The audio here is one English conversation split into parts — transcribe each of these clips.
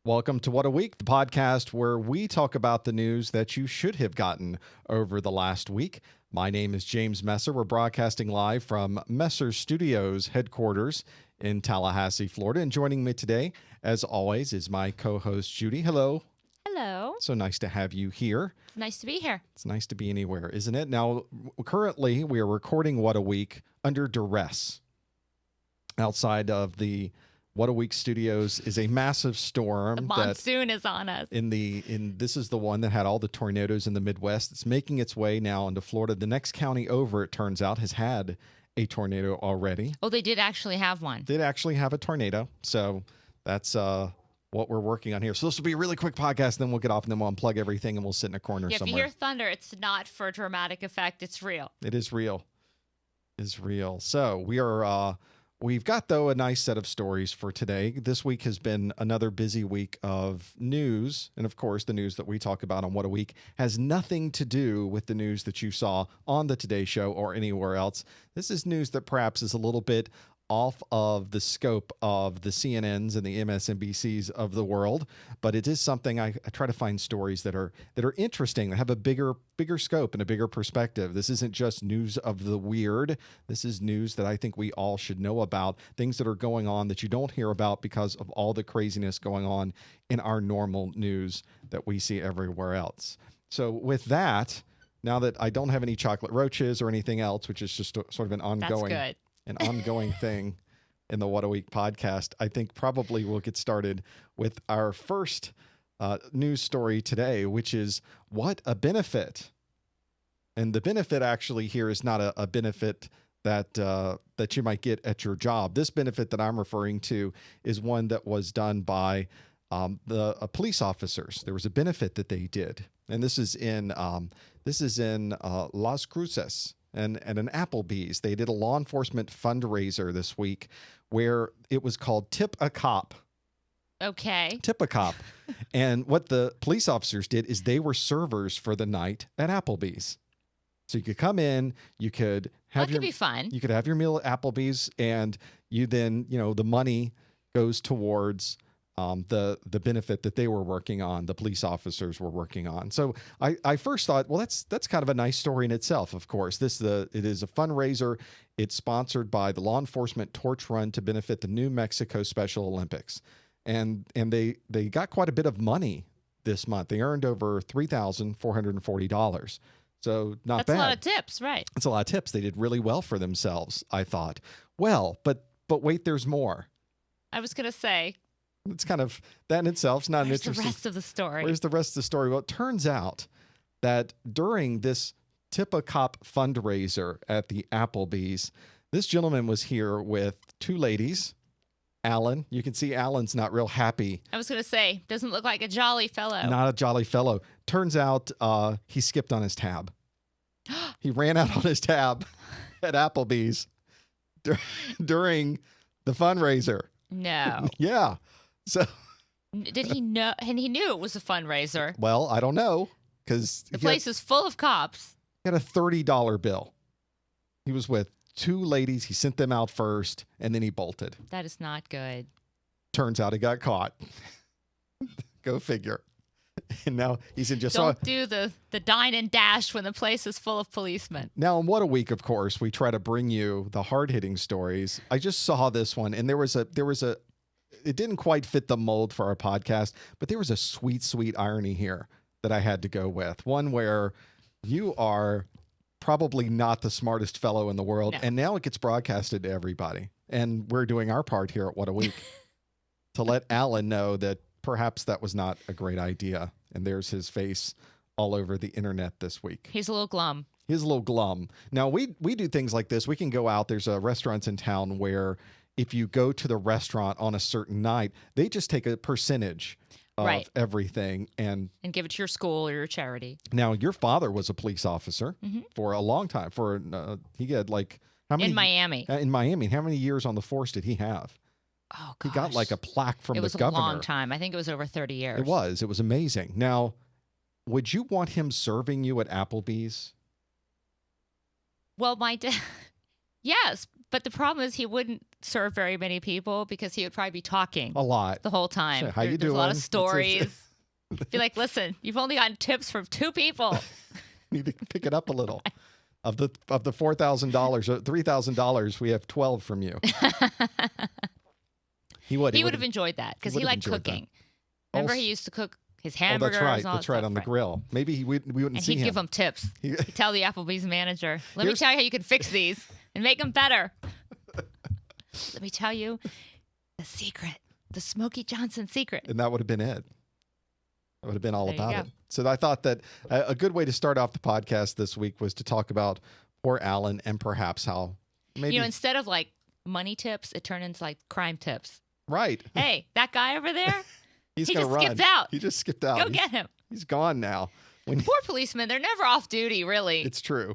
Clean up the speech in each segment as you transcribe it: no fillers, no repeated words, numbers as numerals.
Welcome to What a Week, the podcast where we talk about the news that you should have gotten over the last week. My name is James Messer. We're broadcasting live from Messer Studios headquarters in Tallahassee, Florida. And joining me today, as always, is my co-host, Judy. Hello. Hello. So nice to have you here. It's nice to be here. It's nice to be anywhere, isn't it? Now, currently, we are recording What a Week under duress. Outside of the What a Week Studios is a massive storm. The monsoon is on us. This is the one that had all the tornadoes in the Midwest. It's making its way now into Florida. The next county over, it turns out, has had a tornado already. Oh, they did actually have one. Did actually have a tornado. So that's what we're working on here. So this will be a really quick podcast, then we'll get off and then we'll unplug everything and we'll sit in a corner If you somewhere. hear thunder, it's not for dramatic effect. It's real. It is real. It's real. So we are... We've got, though, a nice set of stories for today. This week has been another busy week of news. And, of course, the news that we talk about on What a Week has nothing to do with the news that you saw on the Today Show or anywhere else. This is news that perhaps is a little bit off of the scope of the CNNs and the MSNBCs of the world, but it is something I try to find stories that are interesting, that have a bigger scope and a bigger perspective. This isn't just news of the weird. This is news that I think we all should know about, things that are going on that you don't hear about because of all the craziness going on in our normal news that we see everywhere else. So with that, now that I don't have any chocolate roaches or anything else, which is just sort of an ongoing... That's good. An ongoing thing in the What a Week podcast, I think probably we'll get started with our first news story today, which is what a benefit. And the benefit actually here is not a benefit that you might get at your job. This benefit that I'm referring to is one that was done by the police officers. There was a benefit that they did, and this is in Las Cruces. And an Applebee's. They did a law enforcement fundraiser this week where it was called Tip a Cop. Okay. Tip a Cop. And what the police officers did is they were servers for the night at Applebee's. So you could come in, you could have that could be fun. You could have your meal at Applebee's, and you then, the money goes towards the benefit that they were working on, the police officers were working on. So I first thought, well, that's kind of a nice story in itself. Of course, it is a fundraiser. It's sponsored by the Law Enforcement Torch Run to benefit the New Mexico Special Olympics, and they got quite a bit of money this month. They earned over $3,440. So not bad. That's a lot of tips, right? It's a lot of tips. They did really well for themselves, I thought. Well, but wait, there's more. I was going to say. It's kind of, that in itself is not an interesting... Where's the rest of the story? Where's the rest of the story? Well, it turns out that during this Tip a Cop fundraiser at the Applebee's, this gentleman was here with two ladies. Alan, you can see Alan's not real happy. I was going to say, doesn't look like a jolly fellow. Not a jolly fellow. Turns out he skipped on his tab. He ran out on his tab at Applebee's during the fundraiser. No. Yeah. So did he know? And he knew it was a fundraiser. Well, I don't know, because the place is full of cops. He had a $30 bill. He was with two ladies. He sent them out first, and then he bolted. That is not good. Turns out he got caught. Go figure. And now he's in just... Don't do the dine and dash when the place is full of policemen. Now, in What a Week, of course, we try to bring you the hard-hitting stories. I just saw this one, and there was a it didn't quite fit the mold for our podcast, but there was a sweet, sweet irony here that I had to go with. One where you are probably not the smartest fellow in the world, and now it gets broadcasted to everybody. And we're doing our part here at What a Week to let Alan know that perhaps that was not a great idea. And there's his face all over the internet this week. He's a little glum. He's a little glum. Now, we do things like this. We can go out. There's restaurants in town where if you go to the restaurant on a certain night, they just take a percentage of everything and give it to your school or your charity. Now, your father was a police officer for a long time. He had how many in Miami? In Miami, how many years on the force did he have? Oh, gosh. He got a plaque from the governor. It was a long time. I think it was over 30 years. It was amazing. Now, would you want him serving you at Applebee's? Well, my dad, yes, but the problem is he wouldn't serve very many people because he would probably be talking A lot. the whole time. So, how you There's a lot of doing? stories. Be like, listen, you've only gotten tips from 2 people. Need to pick it up a little. Of the $4,000 or $3,000, we have 12 from you. He would He would have enjoyed that because he liked cooking. Remember, he used to cook his hamburgers. That's right. And all That's that right, stuff, on the grill. Maybe we wouldn't and see he'd him. give them tips. He'd tell the Applebee's manager, let me Here's- tell you how you can fix these and make them better. Let me tell you the secret, the Smokey Johnson secret. And that would have been it. That would have been all There you about go. it. So I thought that a good way to start off the podcast this week was to talk about poor Alan and perhaps how maybe Instead of like money tips, it turned into like crime tips. right. Hey, that guy over there, He's he gonna just run. skipped out. He just skipped out. Go get him. He's gone now. Poor policemen, they're never off duty, really. It's true.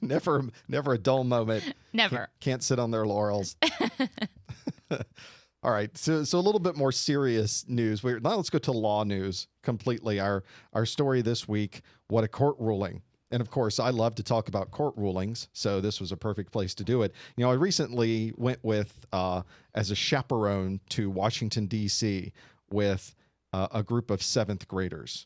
never a dull moment. Never. Can't sit on their laurels. All right, so a little bit more serious news. Now let's go to law news completely. Our story this week, what a court ruling. And of course, I love to talk about court rulings, so this was a perfect place to do it. I recently went with as a chaperone to Washington, D.C. with a group of 7th graders.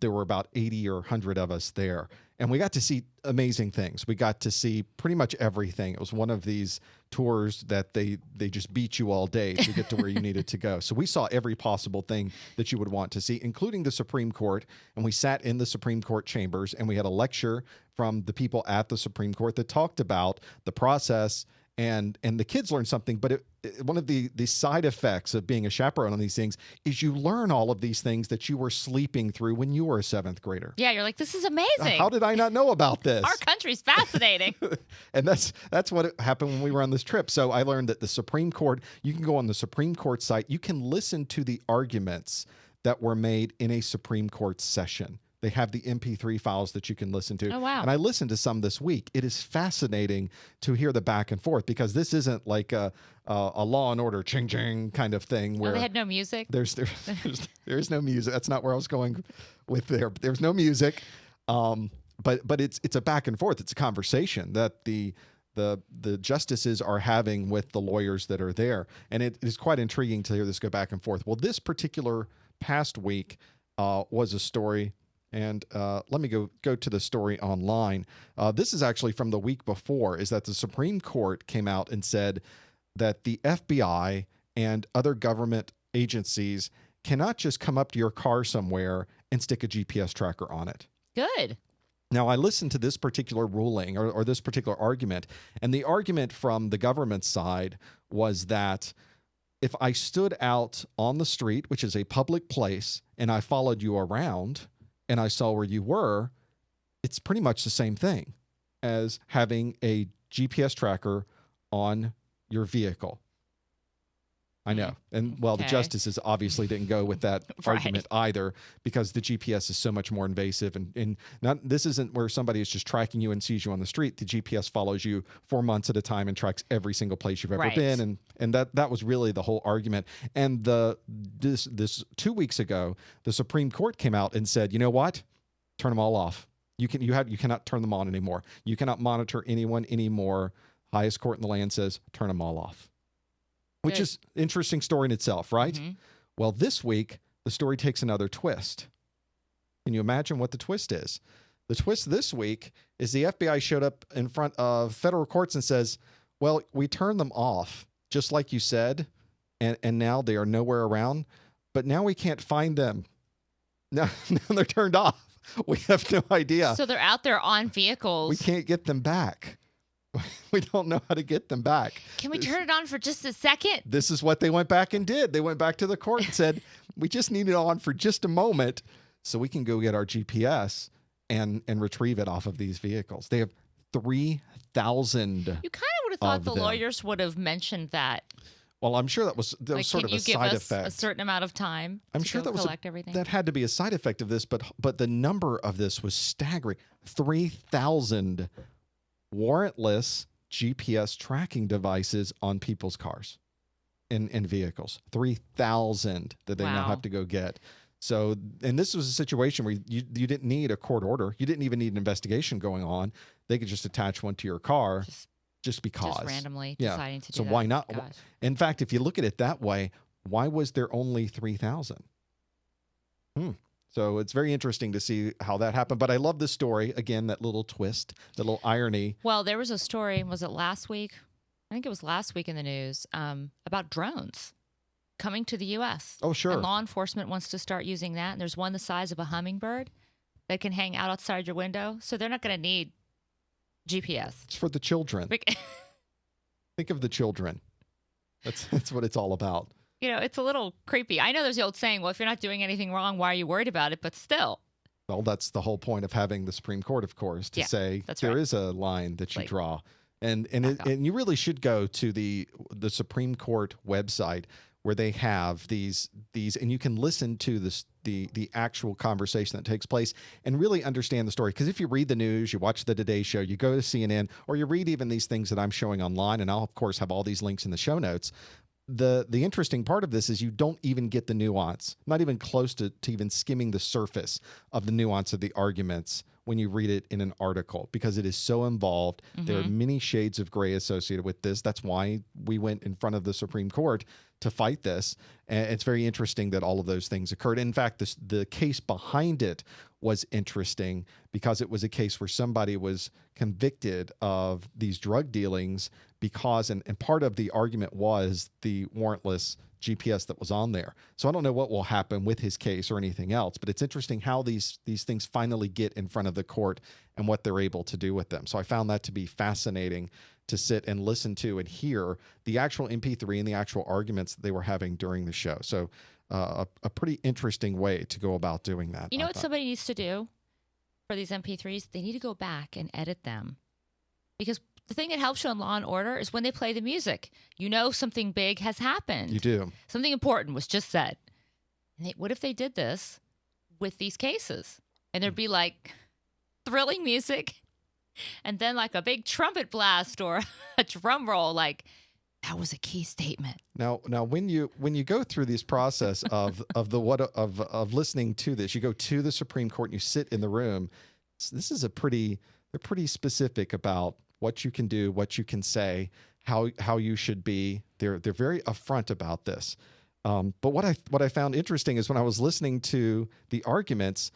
There were about 80 or 100 of us there. And we got to see amazing things. We got to see pretty much everything. It was one of these tours that they just beat you all day to get to where you needed to go. So we saw every possible thing that you would want to see, including the Supreme Court. And we sat in the Supreme Court chambers and we had a lecture from the people at the Supreme Court that talked about the process. And the kids learned something, but one of the side effects of being a chaperone on these things is you learn all of these things that you were sleeping through when you were a 7th grader. Yeah, you're like, this is amazing. How did I not know about this? Our country's fascinating. And that's what happened when we were on this trip. So I learned that the Supreme Court, you can go on the Supreme Court site, you can listen to the arguments that were made in a Supreme Court session. They have the MP3 files that you can listen to. Oh, wow. And I listened to some this week. It is fascinating to hear the back and forth because this isn't like a Law and Order ching-ching kind of thing where They had no music. there's no music. That's not where I was going with there. There's no music. But it's a back and forth. It's a conversation that the justices are having with the lawyers that are there. And it is quite intriguing to hear this go back and forth. Well, this particular past week was a story. And let me go to the story online. This is actually from the week before, is that the Supreme Court came out and said that the FBI and other government agencies cannot just come up to your car somewhere and stick a GPS tracker on it. Good. Now, I listened to this particular ruling or this particular argument, and the argument from the government side was that if I stood out on the street, which is a public place, and I followed you around and I saw where you were, it's pretty much the same thing as having a GPS tracker on your vehicle. I know. And well, the justices obviously didn't go with that argument either because the GPS is so much more invasive and this isn't where somebody is just tracking you and sees you on the street. The GPS follows you for months at a time and tracks every single place you've ever been. And that was really the whole argument. And this 2 weeks ago, the Supreme Court came out and said, you know what? Turn them all off. You cannot turn them on anymore. You cannot monitor anyone anymore. Highest court in the land says turn them all off. Which is an interesting story in itself, right? Mm-hmm. Well, this week, the story takes another twist. Can you imagine what the twist is? The twist this week is the FBI showed up in front of federal courts and says, well, we turned them off, just like you said, and now they are nowhere around, but now we can't find them. Now they're turned off. We have no idea. So they're out there on vehicles. We can't get them back. We don't know how to get them back. Can we turn it on for just a second? This is what they went back and did. They went back to the court and said, we just need it on for just a moment so we can go get our GPS and retrieve it off of these vehicles. They have 3,000. You kind of would have thought the lawyers would have mentioned that. Well, I'm sure that was sort of a side effect. Can you give us a certain amount of time I'm sure that collect everything? That had to be a side effect of this, but the number of this was staggering. 3,000 warrantless GPS tracking devices on people's cars and vehicles. 3,000 that they now have to go get. So, and this was a situation where you didn't need a court order. You didn't even need an investigation going on. They could just attach one to your car just because. Just randomly Yeah. deciding to do So that. why not? Gosh. In fact, if you look at it that way, why was there only 3,000? So it's very interesting to see how that happened. But I love this story. Again, that little twist, that little irony. Well, there was a story, was it last week? I think it was last week in the news, about drones coming to the U.S. Oh, sure. And law enforcement wants to start using that. And there's one the size of a hummingbird that can hang out outside your window. So they're not going to need GPS. It's for the children. Think of the children. That's what it's all about. You know, it's a little creepy. I know there's the old saying, well, if you're not doing anything wrong, why are you worried about it? But still. Well, that's the whole point of having the Supreme Court, of course, to say there is a line that you draw. And you really should go to the Supreme Court website where they have these, and you can listen to the actual conversation that takes place and really understand the story. Because if you read the news, you watch the Today Show, you go to CNN, or you read even these things that I'm showing online, and I'll of course have all these links in the show notes. The interesting part of this is you don't even get the nuance, not even close to even skimming the surface of the nuance of the arguments when you read it in an article, because it is so involved. There are many shades of gray associated with this. That's why we went in front of the Supreme Court to fight this. And it's very interesting that all of those things occurred. In fact, the case behind it was interesting because it was a case where somebody was convicted of these drug dealings because, and part of the argument was the warrantless GPS that was on there. So I don't know what will happen with his case or anything else, but it's interesting how these things finally get in front of the court and what they're able to do with them. So I found that to be fascinating to sit and listen to and hear the actual MP3 and the actual arguments that they were having during the show. So a pretty interesting way to go about doing that. You know what somebody needs to do for these MP3s? They need to go back and edit them. Because the thing that helps you on Law and Order is when they play the music. You know something big has happened. You do. Something important was just said. And what if they did this with these cases? And there'd be like thrilling music and then like a big trumpet blast or a drum roll, like that was a key statement. Now when you go through this process of listening to this, you go to the Supreme Court and you sit in the room. This is they're pretty specific about what you can do, what you can say, how you should be. They're very upfront about this. But what I found interesting is when I was listening to the arguments,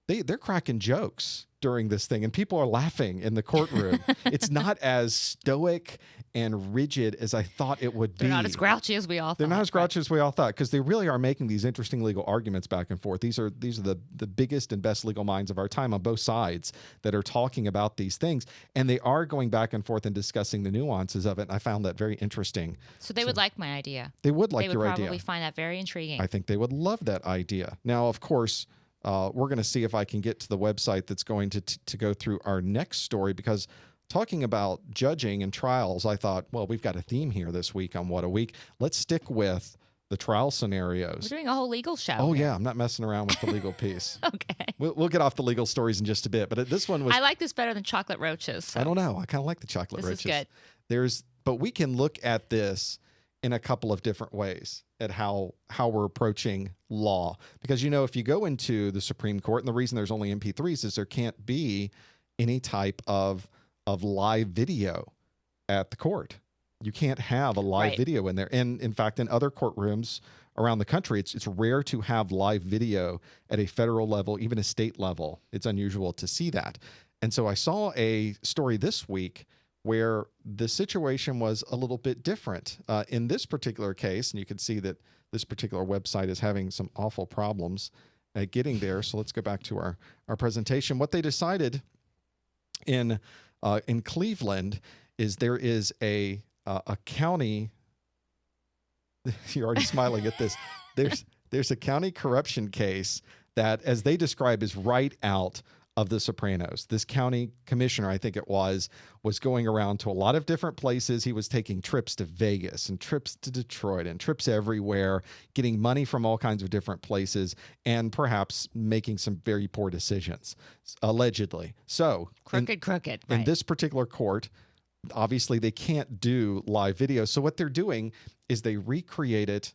they're cracking jokes during this thing, and people are laughing in the courtroom. It's not as stoic and rigid as I thought it would be. They're not as grouchy as we all thought. They're not as grouchy as we all thought, because they really are making these interesting legal arguments back and forth. These are the biggest and best legal minds of our time on both sides that are talking about these things, and they are going back and forth and discussing the nuances of it. And I found that very interesting. So they would like my idea. They would like your idea. They would probably find that very intriguing. I think they would love that idea. Now, of course, we're going to see if I can get to the website that's going to go through our next story, because talking about judging and trials, I thought, well, we've got a theme here this week on What a Week. Let's stick with the trial scenarios. We're doing a whole legal show. Oh, yeah. I'm not messing around with the legal piece. Okay. We'll get off the legal stories in just a bit. But this one was... I like this better than chocolate roaches. So. I don't know. I kind of like the chocolate roaches. This is good. But we can look at this in a couple of different ways at how we're approaching law. Because, if you go into the Supreme Court, and the reason there's only MP3s is there can't be any type of live video at the court. You can't have a live video in there. And in fact, in other courtrooms around the country, it's rare to have live video at a federal level, even a state level. It's unusual to see that. And so I saw a story this week where the situation was a little bit different. In this particular case, and you can see that this particular website is having some awful problems at getting there. So let's go back to our presentation. What they decided in Cleveland is there is a county. You're already smiling at this. There's a county corruption case that, as they describe, is right out of The Sopranos. This county commissioner, I think it was going around to a lot of different places. He was taking trips to Vegas and trips to Detroit and trips everywhere, getting money from all kinds of different places, and perhaps making some very poor decisions, allegedly. So crooked. Right. In this particular court, obviously they can't do live video. So what they're doing is they recreate it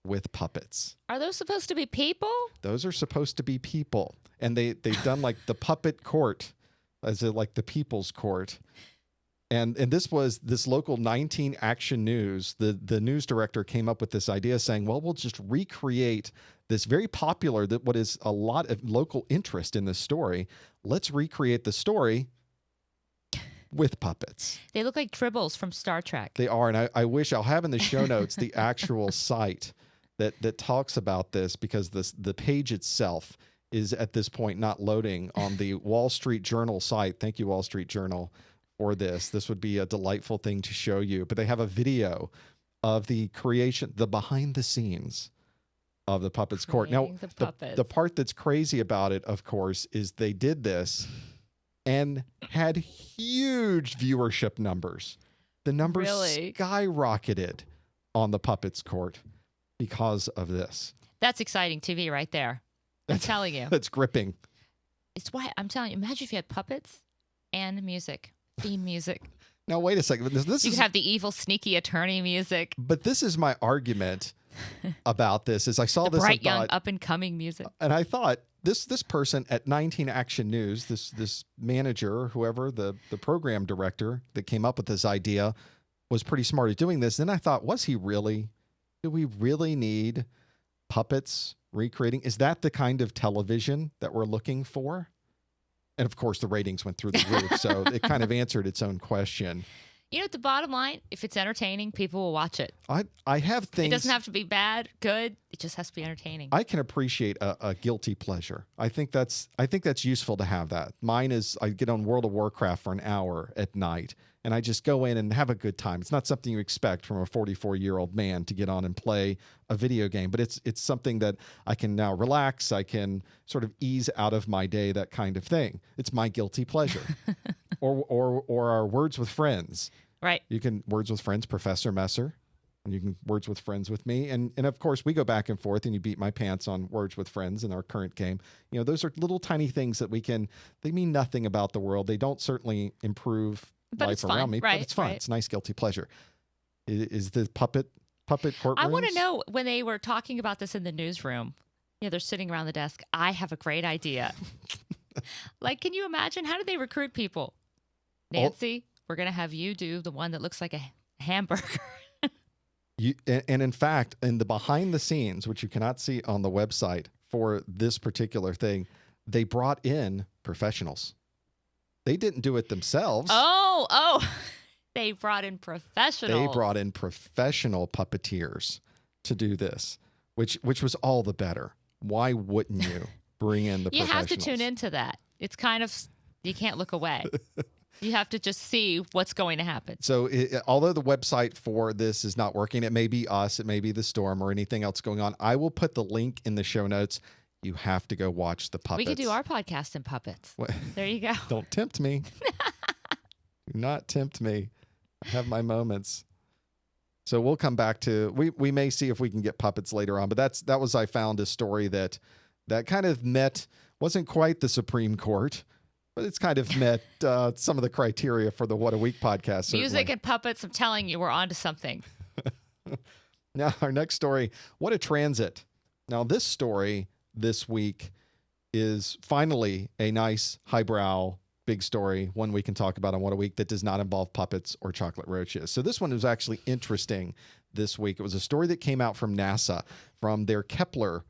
with puppets. Are those supposed to be people? Those are supposed to be people. And they've done like the puppet court, as in like the people's court. And this was this local 19 Action News. The news director came up with this idea saying, well, we'll just recreate this very popular, that what is a lot of local interest in this story. Let's recreate the story with puppets. They look like tribbles from Star Trek. They are. And I wish I'll have in the show notes the actual site that talks about this, because the page itself is at this point not loading on the Wall Street Journal site. Thank you, Wall Street Journal, for this. This would be a delightful thing to show you. But they have a video of the creation, the behind the scenes of the Puppets Court. Now, the part that's crazy about it, of course, is they did this and had huge viewership numbers. The numbers skyrocketed on the Puppets Court because of this. That's exciting TV right there. I'm telling you. That's gripping. It's why I'm telling you, imagine if you had puppets and music, theme music. Now, wait a second. You could have the evil, sneaky attorney music. But this is my argument about this, is I saw this bright, young, up-and-coming music. And I thought, this person at 19 Action News, this manager, or whoever, the program director that came up with this idea, was pretty smart at doing this. Then I thought, was he really? Do we really need puppets recreating? Is that the kind of television that we're looking for? And of course, the ratings went through the roof, so it kind of answered its own question. You know, at the bottom line, if it's entertaining, people will watch it. I have things. It doesn't have to be bad, good. It just has to be entertaining. I can appreciate a guilty pleasure. I think that's useful to have that. Mine is, I get on World of Warcraft for an hour at night, and I just go in and have a good time. It's not something you expect from a 44-year-old man to get on and play a video game, but it's something that I can now relax. I can sort of ease out of my day, that kind of thing. It's my guilty pleasure. or our Words with Friends. Right. You can Words with Friends, Professor Messer, and you can Words with Friends with me. And of course, we go back and forth, and you beat my pants on Words with Friends in our current game. You know, those are little tiny things that they mean nothing about the world. They don't certainly improve life around me, but it's fun. Right. It's a nice guilty pleasure. Is the puppet courtrooms? I want to know, when they were talking about this in the newsroom, they're sitting around the desk. I have a great idea. Like, can you imagine? How do they recruit people? Nancy, we're going to have you do the one that looks like a hamburger. And in fact, in the behind the scenes, which you cannot see on the website for this particular thing, they brought in professionals. They didn't do it themselves. Oh, they brought in professionals. They brought in professional puppeteers to do this, which was all the better. Why wouldn't you bring in the professionals? You have to tune into that. It's kind of, you can't look away. You have to just see what's going to happen. So although the website for this is not working, it may be us, it may be the storm, or anything else going on. I will put the link in the show notes. You have to go watch the puppets. We could do our podcast in puppets. What? There you go. Don't tempt me. Do not tempt me. I have my moments. So we'll come back to, we may see if we can get puppets later on, but that was, I found a story that kind of wasn't quite the Supreme Court, but it's kind of met some of the criteria for the What a Week podcast. Certainly. Music and puppets, I'm telling you, we're onto something. Now, our next story, What a Transit. Now, this story this week is finally a nice, highbrow, big story, one we can talk about on What a Week that does not involve puppets or chocolate roaches. So this one was actually interesting this week. It was a story that came out from NASA, from their Kepler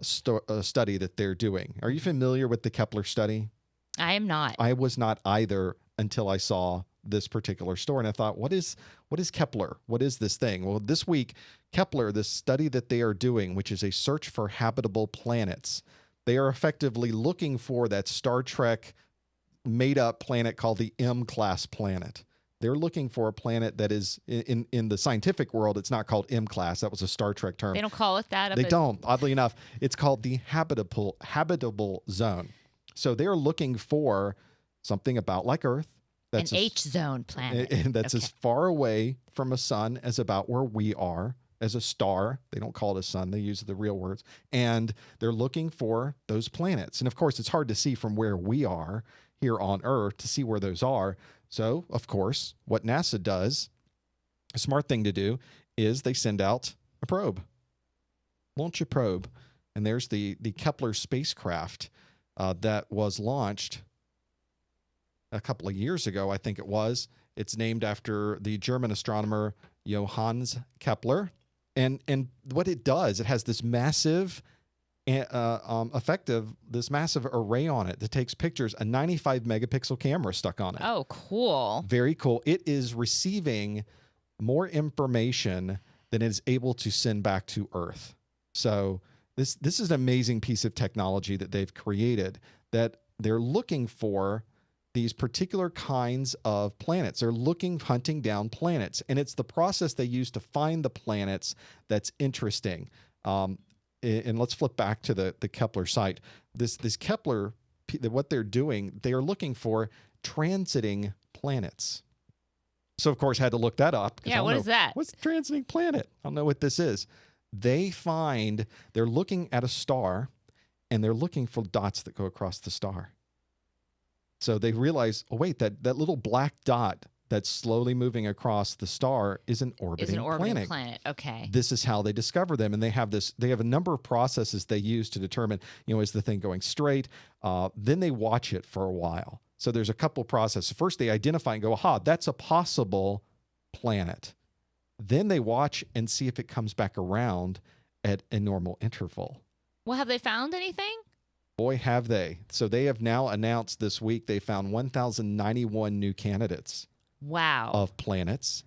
study that they're doing. Are you familiar with the Kepler study? I am not. I was not either until I saw this particular story. And I thought, what is Kepler? What is this thing? Well, this week, Kepler, this study that they are doing, which is a search for habitable planets, they are effectively looking for that Star Trek made-up planet called the M-class planet. They're looking for a planet that is, in the scientific world, it's not called M-class. That was a Star Trek term. They don't call it that? They don't. Oddly enough, it's called the habitable zone. So they're looking for something about like Earth. That's an H-zone planet. And that's as far away from a sun as about where we are, as a star. They don't call it a sun. They use the real words. And they're looking for those planets. And of course, it's hard to see from where we are here on Earth to see where those are. So, of course, what NASA does, a smart thing to do, is they send out a probe. Launch a probe. And there's the Kepler spacecraft that was launched a couple of years ago, I think it was. It's named after the German astronomer Johannes Kepler. And what it does, it has this massive this massive array on it that takes pictures, a 95 megapixel camera stuck on it. Oh, cool. Very cool. It is receiving more information than it is able to send back to Earth. So this is an amazing piece of technology that they've created, that they're looking for these particular kinds of planets. They're hunting down planets. And it's the process they use to find the planets that's interesting. And let's flip back to the Kepler site. This Kepler, what they're doing, they are looking for transiting planets. So, of course, had to look that up. Yeah, what is that? What's a transiting planet? I don't know what this is. They're looking at a star, and they're looking for dots that go across the star. So they realize, oh, wait, that little black dot that's slowly moving across the star is an orbiting planet. Okay. This is how they discover them. And they have a number of processes they use to determine, is the thing going straight? Then they watch it for a while. So there's a couple processes. First, they identify and go, aha, that's a possible planet. Then they watch and see if it comes back around at a normal interval. Well, have they found anything? Boy, have they. So they have now announced this week they found 1,091 new candidates. Wow. Of planets.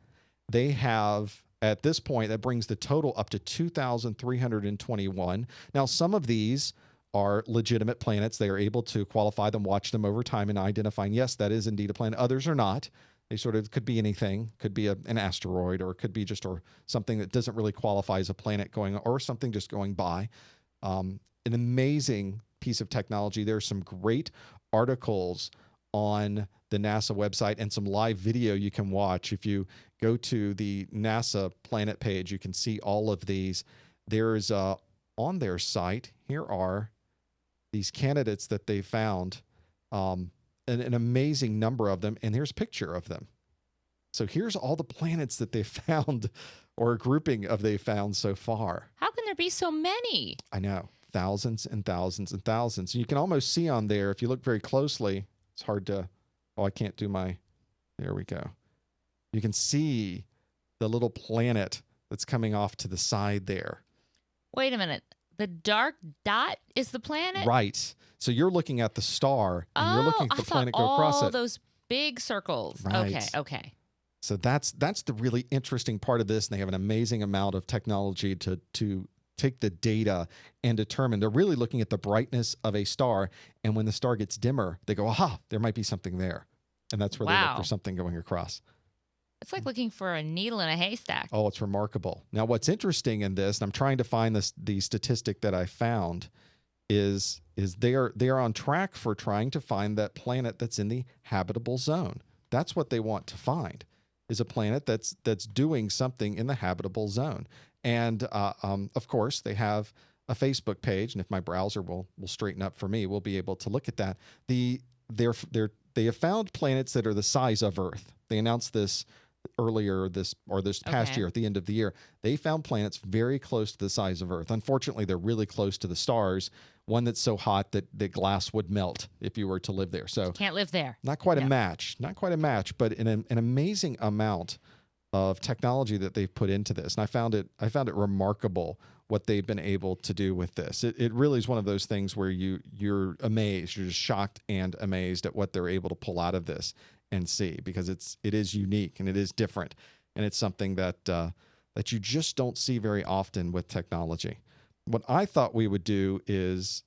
They have, at this point, that brings the total up to 2,321. Now, some of these are legitimate planets. They are able to qualify them, watch them over time, and identifying, yes, that is indeed a planet. Others are not. They sort of could be anything. Could be an asteroid, or it could be just something that doesn't really qualify as a planet or something just going by. An amazing piece of technology. There are some great articles on the NASA website and some live video you can watch. If you go to the NASA planet page, you can see all of these. There's on their site, here are these candidates that they found, an amazing number of them, and here's a picture of them. So here's all the planets that they found, or a grouping of they found so far. How can there be so many? I know, thousands and thousands and thousands. You can almost see on there, if you look very closely, it's hard to, I can't do there we go. You can see the little planet that's coming off to the side there. Wait a minute. The dark dot is the planet? Right. So you're looking at the star, and you're looking at the planet go across it. All those big circles. Right. Okay. So that's the really interesting part of this, and they have an amazing amount of technology to take the data and determine. They're really looking at the brightness of a star, and when the star gets dimmer, they go, aha, there might be something there. And that's where they look for something going across. It's like looking for a needle in a haystack. Oh, it's remarkable. Now, what's interesting in this, and I'm trying to find the statistic that I found, is they are on track for trying to find that planet that's in the habitable zone. That's what they want to find, is a planet that's doing something in the habitable zone. And of course, they have a Facebook page, and if my browser will straighten up for me, we'll be able to look at that. They have found planets that are the size of Earth. They announced this earlier this past year, at the end of the year. They found planets very close to the size of Earth. Unfortunately, they're really close to the stars, one that's so hot that the glass would melt if you were to live there. So can't live there. Not quite a match, but an amazing amount of technology that they've put into this. And I found it remarkable what they've been able to do with this. It really is one of those things where you're amazed, you're just shocked and amazed at what they're able to pull out of this and see, because it is unique and it is different, and it's something that you just don't see very often with technology. What I thought we would do is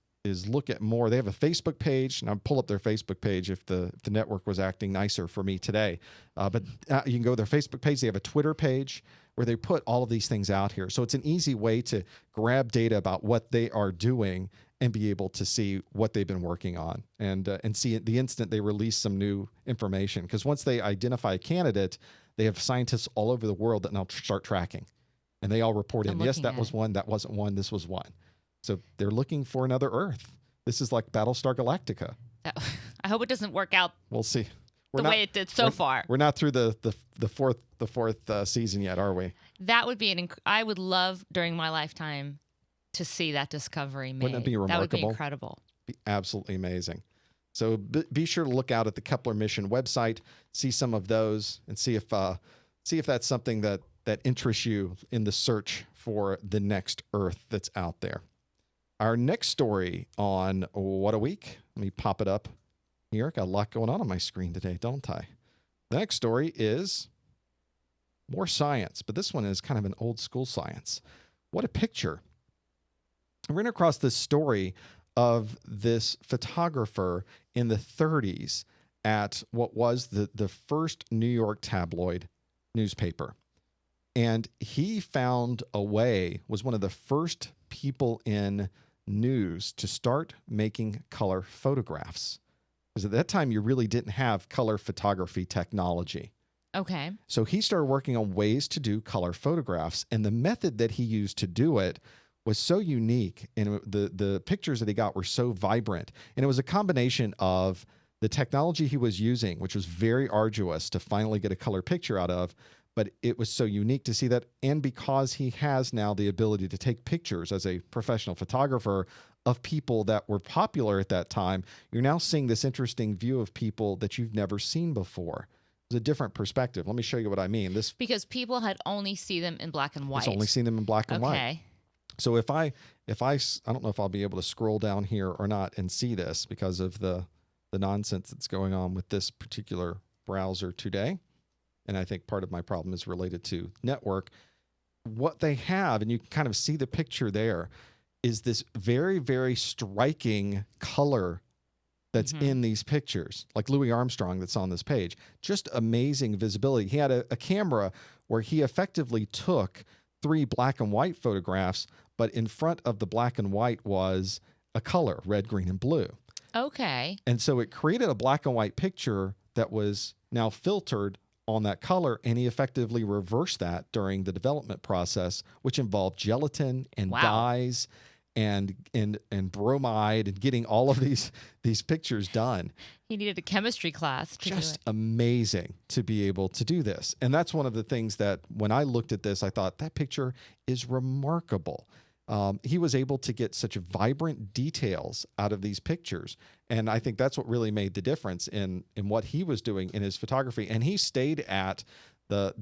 look at more. They have a Facebook page, and I'll pull up their Facebook page if the network was acting nicer for me today. But you can go to their Facebook page. They have a Twitter page where they put all of these things out here. So it's an easy way to grab data about what they are doing and be able to see what they've been working on, and see the instant they release some new information. Because once they identify a candidate, they have scientists all over the world that now start tracking, and they all report in. Yes, that was one. That wasn't one. This was one. So they're looking for another Earth. This is like Battlestar Galactica. I hope it doesn't work out. We'll see. Way it did so far. We're not through the fourth season yet, are we? That would be I would love during my lifetime to see that discovery made. Wouldn't that be remarkable? That would be incredible. Be absolutely amazing. So be sure to look out at the Kepler mission website, see some of those, and see if that's something that interests you in the search for the next Earth that's out there. Our next story on What a Week. Let me pop it up here. Got a lot going on my screen today, don't I? The next story is more science, but this one is kind of an old school science. What a picture. I ran across this story of this photographer in the 30s at what was the first New York tabloid newspaper. And he found a way, was one of the first people in news to start making color photographs. Because at that time, you really didn't have color photography technology. Okay. So he started working on ways to do color photographs. And the method that he used to do it was so unique. And the pictures that he got were so vibrant. And it was a combination of the technology he was using, which was very arduous to finally get a color picture out of. But it was so unique to see that. And because he has now the ability to take pictures as a professional photographer of people that were popular at that time, you're now seeing this interesting view of people that you've never seen before. It's a different perspective. Let me show you what I mean. Because people had only seen them in black and white. It's only seen them in black and white. Okay. So if I don't know if I'll be able to scroll down here or not and see this because of the nonsense that's going on with this particular browser today. And I think part of my problem is related to network. What they have, and you can kind of see the picture there, is this very, very striking color that's in these pictures, like Louis Armstrong that's on this page. Just amazing visibility. He had a camera where he effectively took 3 black and white photographs, but in front of the black and white was a color, red, green, and blue. Okay. And so it created a black and white picture that was now filtered on that color, and he effectively reversed that during the development process, which involved gelatin and dyes and bromide and getting all of these pictures done. He needed a chemistry class to Just do it. amazing to be able to do this. And that's one of the things that when I looked at this, I thought that picture is remarkable. He was able to get such vibrant details out of these pictures. And I think that's what really made the difference in what he was doing in his photography. And he stayed at the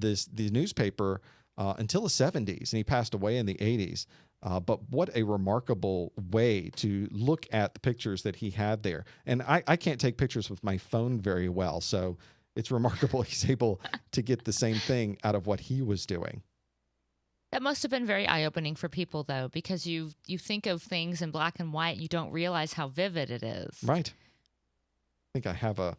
newspaper until the 70s, and he passed away in the 80s. But what a remarkable way to look at the pictures that he had there. And I can't take pictures with my phone very well, so it's remarkable he's able to get the same thing out of what he was doing. That must have been very eye-opening for people, though, because you think of things in black and white, and you don't realize how vivid it is. Right. I think I have a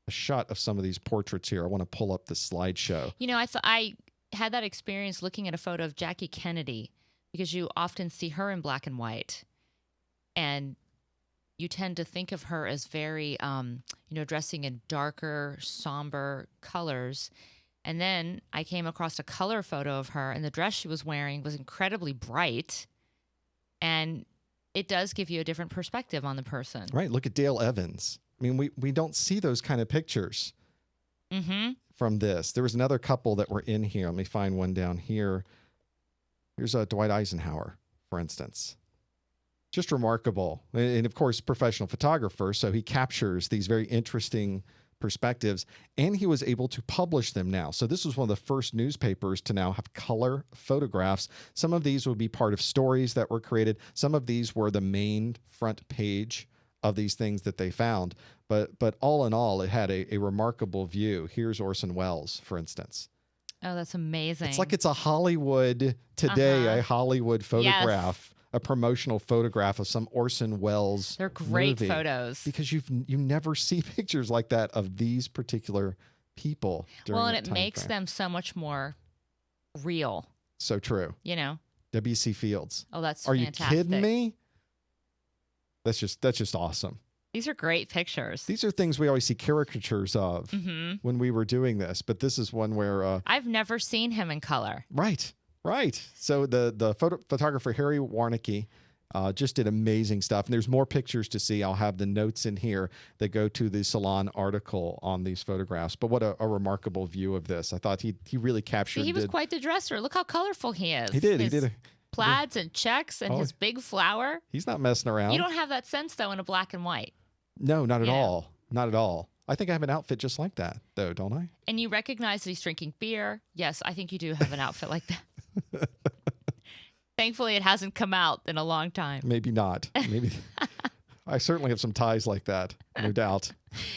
shot of some of these portraits here. I want to pull up the slideshow. You know, I had that experience looking at a photo of Jackie Kennedy, because you often see her in black and white, and you tend to think of her as very, dressing in darker, somber colors. And then I came across a color photo of her, and the dress she was wearing was incredibly bright. And it does give you a different perspective on the person. Right. Look at Dale Evans. I mean, we don't see those kind of pictures from this. There was another couple that were in here. Let me find one down here. Here's Dwight Eisenhower, for instance. Just remarkable. And of course, professional photographer. So he captures these very interesting perspectives, and he was able to publish them now. So this was one of the first newspapers to now have color photographs. Some of these would be part of stories that were created. Some of these were the main front page of these things that they found. But all in all, it had a remarkable view. Here's Orson Welles, for instance. Oh, that's amazing. It's like it's a Hollywood today, a Hollywood photograph. A promotional photograph of some Orson Welles They're great movie, photos. because you never see pictures like that of these particular people. Well, and it makes them so much more real. So true. You know. W.C. Fields. Oh, that's fantastic. Are you kidding me? That's just awesome. These are great pictures. These are things we always see caricatures of when we were doing this, but this is one where I've never seen him in color. Right. So the photographer Harry Warnecke just did amazing stuff. And there's more pictures to see. I'll have the notes in here that go to the Salon article on these photographs. But what a remarkable view of this. I thought he really captured. See, he was quite the dresser. Look how colorful he is. He did. Plaids and checks and his big flower. He's not messing around. You don't have that sense, though, in a black and white. No, not at You know. all. Not at all. I think I have an outfit just like that, though, don't I? And you recognize that he's drinking beer. Yes, I think you do have an outfit like that. Thankfully, it hasn't come out in a long time. Maybe not. Maybe. I certainly have some ties like that, no doubt.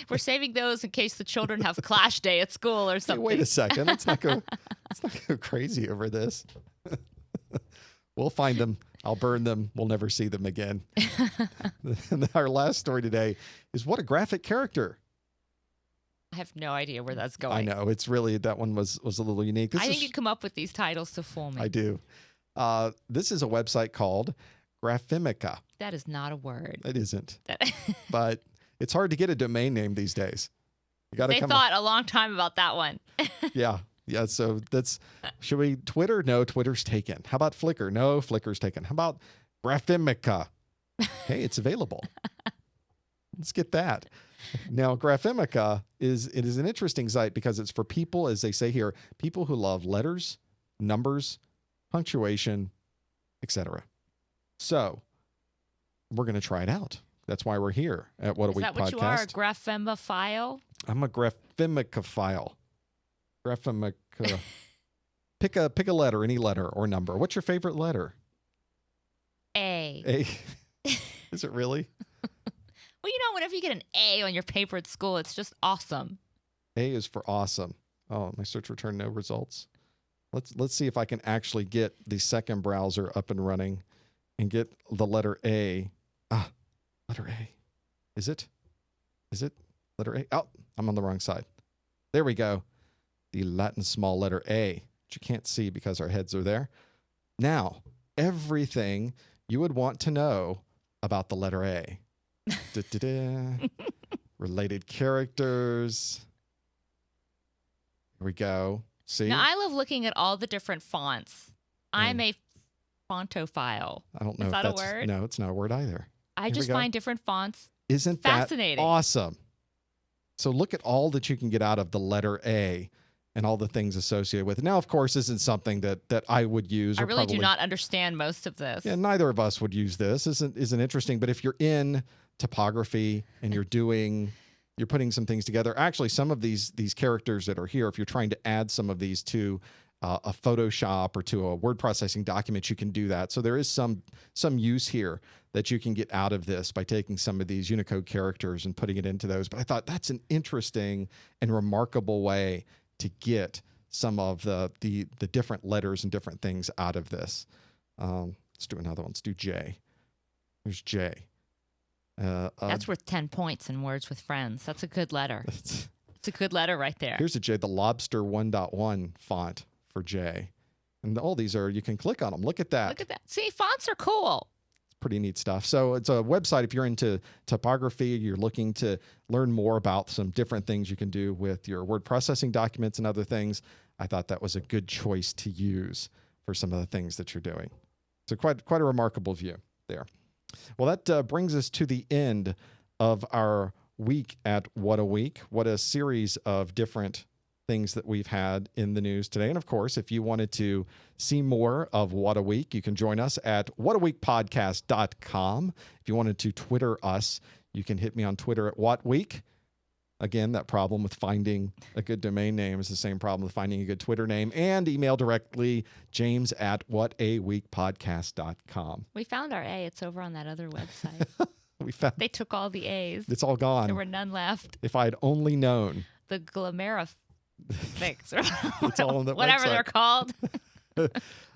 We're saving those in case the children have clash day at school or Hey, something. wait a second. Let's not go crazy over this. We'll find them. I'll burn them. We'll never see them again. And our last story today is what a graphic character. I have no idea where that's going. I know. It's really, that one was a little unique. I think you come up with these titles to fool me. I do. This is a website called Graphimica. That is not a word. It isn't. But it's hard to get a domain name these days. You got to They thought a long time about that one. Yeah. Yeah. So should we Twitter? No, Twitter's taken. How about Flickr? No, Flickr's taken. How about Graphimica? Hey, it's available. Let's get that. Now, Graphimica is an interesting site because it's for people, as they say here, people who love letters, numbers, punctuation, etc. So we're going to try it out. That's why we're here at What a Week Podcast. Is that what you are, a graphembophile? I'm a Graphimicophile. Graphimica. Pick a letter, any letter or number. What's your favorite letter? A. A. Is it really? Well, whenever you get an A on your paper at school, it's just awesome. A is for awesome. Oh, my search returned no results. Let's see if I can actually get the second browser up and running and get the letter A. Letter A. Is it letter A? Oh, I'm on the wrong side. There we go. The Latin small letter A, which you can't see because our heads are there. Now, everything you would want to know about the letter A. Related characters. Here we go. See? Now, I love looking at all the different fonts. I'm a fontophile. I don't know Is if that a that's word? No, it's not a word either. I Here we just go. find different fonts Isn't fascinating. that awesome? So look at all that you can get out of the letter A and all the things associated with it. Now, of course, this isn't something that I would use. I or really probably, do not understand most of this. Yeah, neither of us would use this. Isn't interesting. But if you're in topography and you're putting some things together. Actually, some of these characters that are here, if you're trying to add some of these to a Photoshop or to a word processing document, you can do that. So there is some use here that you can get out of this by taking some of these Unicode characters and putting it into those. But I thought that's an interesting and remarkable way to get some of the different letters and different things out of this. Let's do another one. Let's do J. There's J. That's worth 10 points in Words with Friends. That's a good letter. It's a good letter right there. Here's a J, the Lobster 1.1 font for J. And all these you can click on them. Look at that. Look at that. See, fonts are cool. It's pretty neat stuff. So it's a website. If you're into topography, you're looking to learn more about some different things you can do with your word processing documents and other things, I thought that was a good choice to use for some of the things that you're doing. So quite a remarkable view there. Well, that brings us to the end of our week at What a Week. What a series of different things that we've had in the news today. And of course, if you wanted to see more of What a Week, you can join us at whataweekpodcast.com. If you wanted to Twitter us, you can hit me on Twitter at whatweek. Again, that problem with finding a good domain name is the same problem with finding a good Twitter name. And email directly, James at whataweekpodcast.com. We found our A. It's over on that other website. They took all the A's. It's all gone. There were none left. If I had only known. The Glamera fix. It's all on the whatever website. they're called.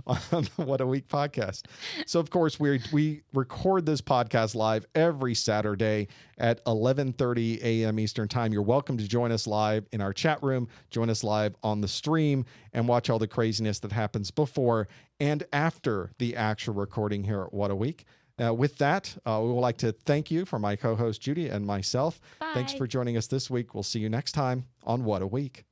On the What a Week podcast. So, of course, we record this podcast live every Saturday at 11:30 a.m. Eastern Time. You're welcome to join us live in our chat room, join us live on the stream, and watch all the craziness that happens before and after the actual recording here at What a Week. With that, we would like to thank you for my co-host Judy and myself. Bye. Thanks for joining us this week. We'll see you next time on What a Week.